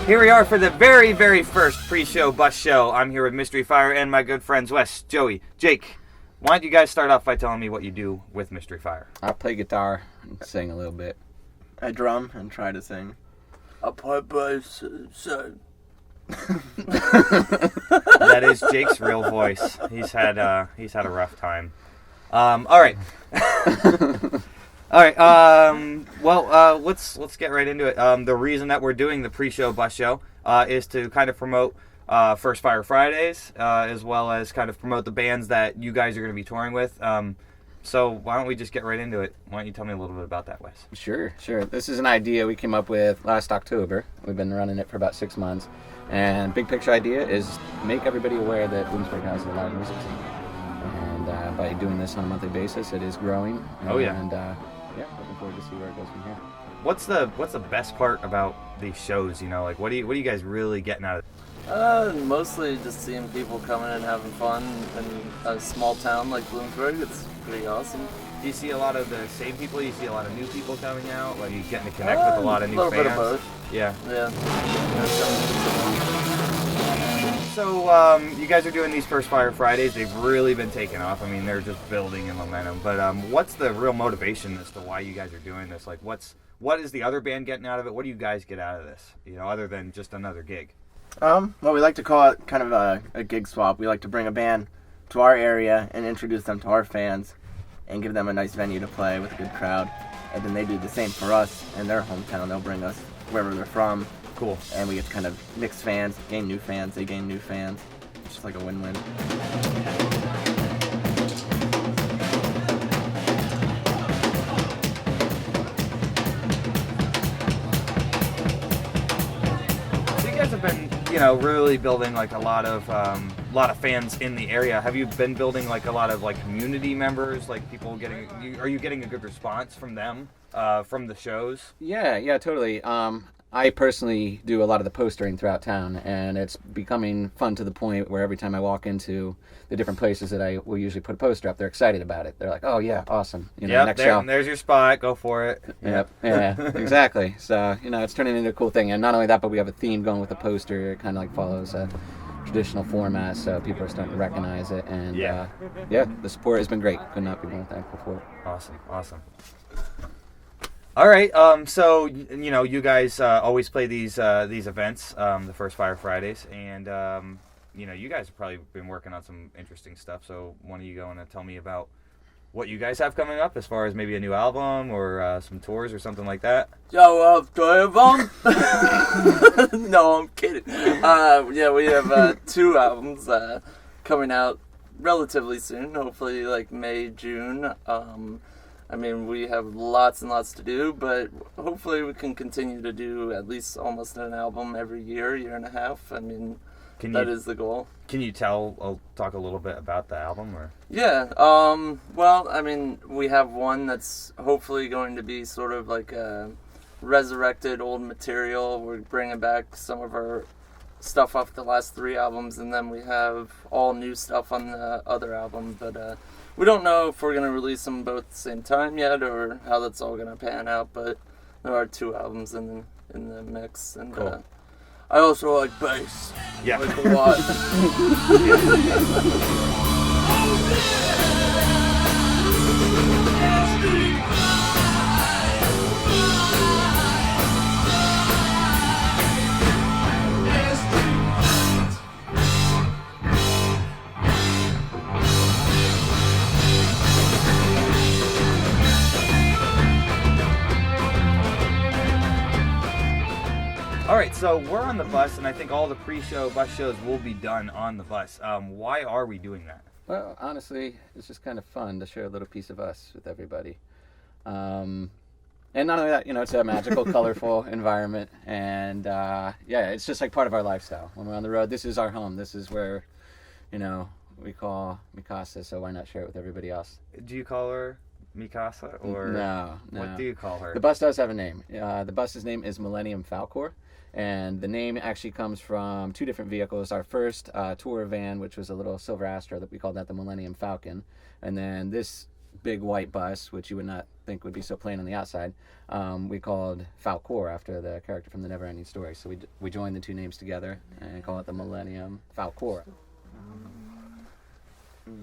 Here we are for the very, very first pre-show bus show. I'm here with Mystery Fyre and my good friends Wes, Joey, Jake. Why don't you guys start off by telling me what you do with Mystery Fyre? I play guitar and sing a little bit. I drum and try to sing. I play bass and sing. That is Jake's real voice. He's had a rough time. All right. All right. Let's get right into it. The reason that we're doing the pre-show bus show is to kind of promote First Fyre Fridays, as well as kind of promote the bands that you guys are going to be touring with. So why don't we just get right into it? Why don't you tell me a little bit about that, Wes? Sure. This is an idea we came up with last October. We've been running it for about 6 months. And big picture idea is make everybody aware that Bloomsburg has a live music scene. And by doing this on a monthly basis, it is growing. Oh, yeah. And looking forward to see where it goes from here. What's the best part about these shows? You know, like what are you guys really getting out of it? Mostly just seeing people coming and having fun in a small town like Bloomsburg. It's pretty awesome. Do you see a lot of the same people? You see a lot of new people coming out? Like you getting to connect with a lot of new fans? A little bit of both. Yeah. Yeah. So you guys are doing these First Fyre Fridays. They've really been taking off. I mean, they're just building in momentum. But what's the real motivation as to why you guys are doing this? Like, what is the other band getting out of it? What do you guys get out of this? You know, other than just another gig. Well, we like to call it kind of a gig swap. We like to bring a band to our area and introduce them to our fans and give them a nice venue to play with a good crowd. And then they do the same for us in their hometown. They'll bring us wherever they're from. Cool. And we get to kind of mix fans, gain new fans, they gain new fans. It's just like a win-win. So you guys have been, you know, really building like a lot of fans in the area. Have you been building like a lot of like community members, like people are you getting a good response from them, from the shows? Yeah, totally. I personally do a lot of the postering throughout town, and it's becoming fun to the point where every time I walk into the different places that I will usually put a poster up, they're excited about it. They're like, "Oh yeah, awesome!" You know, Yep, next show. there's your spot. Go for it. Yep. Yeah, exactly. So it's turning into a cool thing, and not only that, but we have a theme going with the poster. It kind of like follows a traditional format, so people are starting to recognize it, and the support has been great. Could not be more thankful for it. Awesome. All right, so you know, you guys always play these events, the First Fyre Fridays, and you know, you guys have probably been working on some interesting stuff. So, one of you going to tell me about what you guys have coming up, as far as maybe a new album or some tours or something like that? Yo, album? No, I'm kidding. We have 2 albums coming out relatively soon. Hopefully, like May, June. I mean, we have lots and lots to do, but hopefully we can continue to do at least almost an album every year and a half. I mean, that is the goal. Can you talk a little bit about the album? Or? Yeah, well, I mean, we have one that's hopefully going to be sort of like a resurrected old material. We're bringing back some of our stuff off the last 3 albums, and then we have all new stuff on the other album, but we don't know if we're going to release them both at the same time yet or how that's all going to pan out, but there are 2 albums in the mix. And cool. I also like bass. Yeah. Like a lot. All right, so we're on the bus, and I think all the pre-show bus shows will be done on the bus. Why are we doing that? Well, honestly, it's just kind of fun to share a little piece of us with everybody. And not only that, it's a magical, colorful environment, and it's just like part of our lifestyle. When we're on the road, this is our home. This is where, we call Mikasa, so why not share it with everybody else? Do you call her Mikasa, or no? What do you call her? The bus does have a name. The bus's name is Millennium Falcor. And the name actually comes from 2 different vehicles. Our first tour van, which was a little silver Astra, that we called that the Millennium Falcon. And then this big white bus, which you would not think would be so plain on the outside, we called Falcor after the character from the Neverending Story. So we joined the two names together and call it the Millennium Falcor.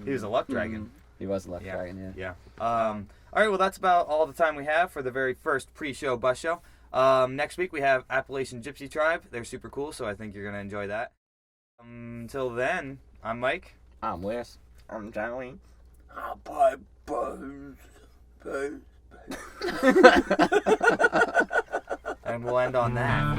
He was a luck dragon. He was a luck dragon, Yeah. All right, well, that's about all the time we have for the very first pre-show bus show. Next week we have Appalachian Gypsy Tribe. They're super cool, so I think you're going to enjoy that. Until then, I'm Mike. I'm Wes. I'm Joey. Bye. And we'll end on that.